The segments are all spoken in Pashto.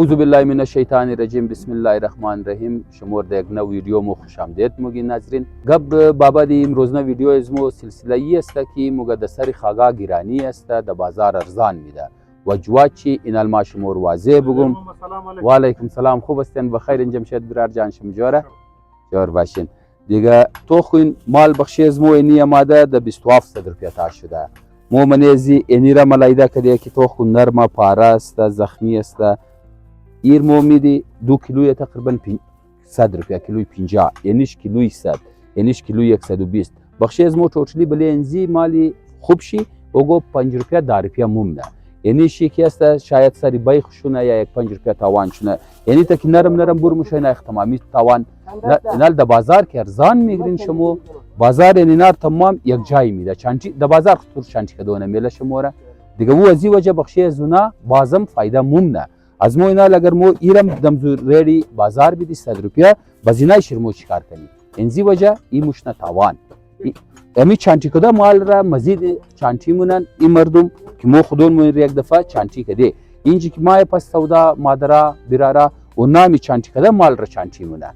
اعوذ بالله من الشیطان الرجیم بسم الله الرحمن الرحیم. شمار در یک نو ویدیو مو خوش آمدید موگی ناظرین. گب بابا دی امروزنا ویدیو ازمو سلسله ای است که موگا د سر خاگا گیرانی است د بازار ارزان میده و جواد چی این الما شمار واضح بگم. و علیکم سلام. خوب هستین؟ بخیر جمشید برار جان شمجوره جور باشین دیگه. تو خوین مال بخشی ازمو اینی اماده د 2700 روپیه تا شده. مو منیزی اینی را ملایده کدیه که تو خون نرمه پاره است، زخمی است. ایر مو میدی 2 کیلوی تقریبا 100 روپیه، کیلوی 50، یعنیش کیلوی 100، یعنیش کیلوی 120. بخشی از مو توتلی بلی انزی مالی خوب شی اوگو 5 روپیه 10 روپیه مومنه، یعنی شی که است شاید سری بای خشونه یا 5 روپیه تاوان شونه، یعنی تا که نرم برموشه نه اختمامی تاوان نال د بازار که ارزان میگرین شما. بازار اینار تمام یک جای میده چانچی د بازار خطور چانچی کدونه میله شموره دیگه. و ازی وجه بخشی از اونا بازم فایده مومنه. از مو اینا اگر مو ایرم دمزور ریڈی بازار بیدی 100 روپیه بازینای شرمو چیکار کنی انزی وجه ای مشنا تاوان امی چانتی کده مال را مزید چانتی مونن این مردم که مو خودون مون یک دفعه چانتی کده اینجی که مای پس سودا مادرا برارا و نامی چانتی کده مال را چانتی مونن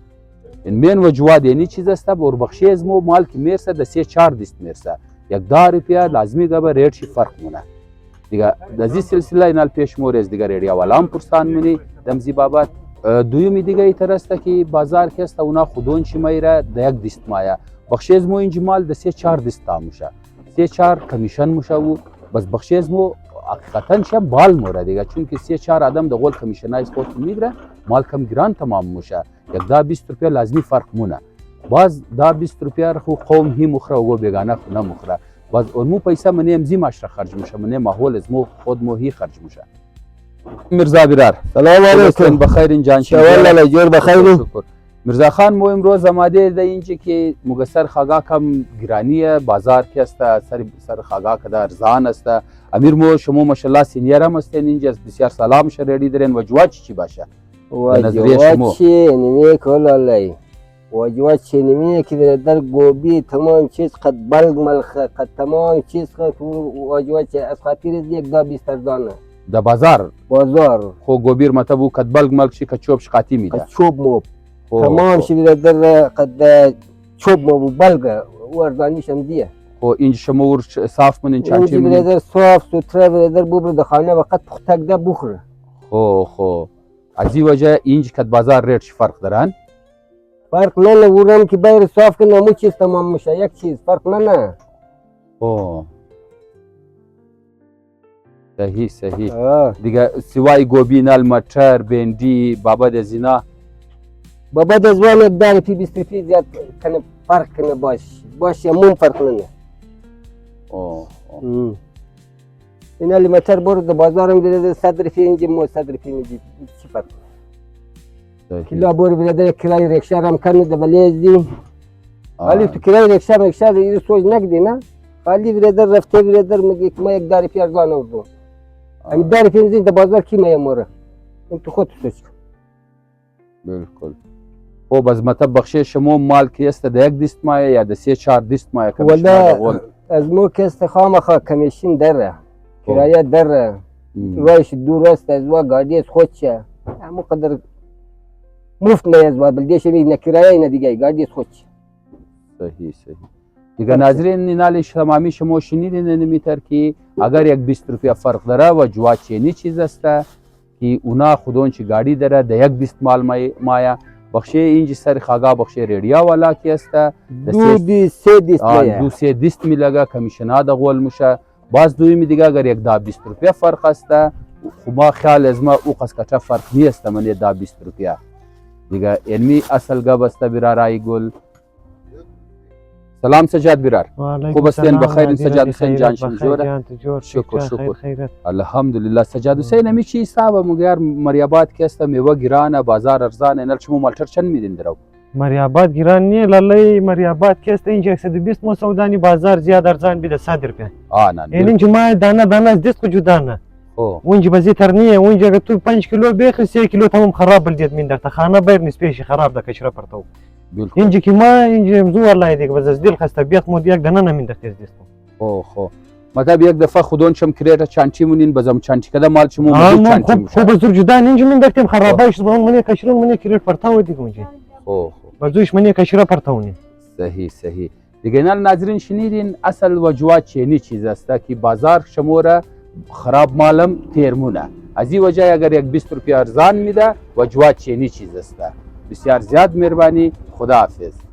این مین و جواد یعنی چیز است بور بخشی از مو مال که میرسه د 3-4 دیست میرسه یک 10 روپیه لازمی گبه ریٹ شی فرق مونه دیگه. دزی سلسله اینال پیش مورز دیگه ریډیا والام پرستان منی دمزی بابات دویمی دیگه ایتر است که بازار که است اونا خودون چی میره د یک دیست مایا بخشی از مو اینج مال د 3-4 دیست تا موشه 3-4 کمیشن موشه و بس بخشی از مو حقیقتا شه بال موره دیگه چون که 3-4 آدم د غول کمیشن ای خود میگره مال کم گران تمام موشه یک دا 20 روپیه لازمی فرق مونه. باز دا 20 روپیه خو قوم هی مخره و بیگانه خو نه مخره باز اونمو پیسه منی امزی ماشره خرج میشه منی ماحول از مو خود مو هی خرج میشه. مرزا برار سلام علیکم. بخیر جان والله جور بخیر. مرزا خان مو امروز آماده ده اینجا که مگسر خاگا کم گرانیه بازار که است سر خاگا کده ارزان است. امیر مو شما ماشاءالله سینیر هم هستین اینجا بسیار سلام شریدی درین و جواد چی باشه وجواد چی نمیه کلالای وجواد چی نمیه که در گوبی تمام چیز قد بلگ ملخ قد تمام چیز قد وجواد چی از خاطر یک دا 20 ارزانه د بازار خو گوبیر متبو قد بلگ ملک شی کچوب شقاتی میده کچوب مو تمام شی در قد چوب مو بلگ و ارزانیش هم دیه خو اینج شما ور صاف منین چانچی اینج در صاف سوتره در بوبر دخانه وقت پختک ده بخوره. خو از این وجه اینج کد بازار ریٹ فرق دارن؟ فرق نه ورم که بایر صاف کنه مو چیز تمام میشه یک چیز فرق نه. صحیح دیگه. سوای گوبی نال مټر بندی بابا د زینا بابا د ځوان د 20 روپیه زیات کنه فرق کنه باش مون فرق نه. این علی مټر بر د بازارم د 100 روپیه اینج مو 100 روپیه میدی چی فرق کلا بور برادر کرای رکشا هم کنه د بلیز دی ولی تو کرای رکشا این سوچ نکدی نه خالی برادر رفته برادر میگه که ما یک داری پیار ارزان آوردم امی داری پیار زین د بازار کی ما موره این تو خود سوچ بالکل. او باز مطلب بخشی شما مال کی است د یک دیست مایه یا د 3-4 دیست مایه ولا از مو که استخامه خوا کمیشن دره کرایه دره وایش دور است از وا گاډي خود شه مو قدر مفت نه از بلدیش نه کرایه نه دیگه گاډي خود شه. صحیح دیگه. ناظرین نالی تمامی شما شنیدین نمیتر که اگر یک 20 روپیه فرق داره و جواد چینی چیز است که اونا خودون چی گاډي داره د یک دیست مال مایا بخشی اینج سر خاگا بخشی ریډیا والا کی است 2-3 دیست میلگه کمیشنا د غول مشه باز دوی می دیگه اگر یک دا 20 روپیه فرق است خو ما خیال از ما او قسکچه فرق نیست من دا 20 روپیه دیگه. علمی اصل گب است برارای گل. سلام سجاد برار خوب هستین؟ بخیر سجاد حسین جان شمجوره شکر الحمدلله. سجاد حسین امی چی حساب مگر مریابات که است میوه گرانه بازار ارزانه نل شما مالتر چند میدین درو؟ مریابات گران نیه لالی مریابات که است اینجا 120 مو سودانی بازار زیاد ارزان بیده 100 روپیه نه این اینجا ما دانه از دست کو جدا نه اونجا بزیتر نیه اونجا اگر تو 5 کیلو بخری 3 کیلو تمام خراب بلدیت من در خانه بیر نسبیش خراب ده کچره پرتو اینجا که ما اینجا زو والله دیگه بس از دل خسته بیت مود یک دانه نمیندخت از دست خو مطلب یک دفعه خودونشم کرێرە چانچی مونین بەزەم چانچیکەدا مال چمو خوب زور جدا نینجا من دەکتێم خرابایش بۆ منێ کەشرون منێ کرێت پەرتاوە دیگونجی بەزویش منێ کەشرە پەرتاونی صحیح دیگەنال ناظرین شنیدین اصل وجوه چینی چیز است که بازار شموره خراب مالم تیرمونه از این وجه اگر یک 20 روپیه ارزان میده وجوه چینی چیز است بسیار زیاد مهربانی خدا حافظ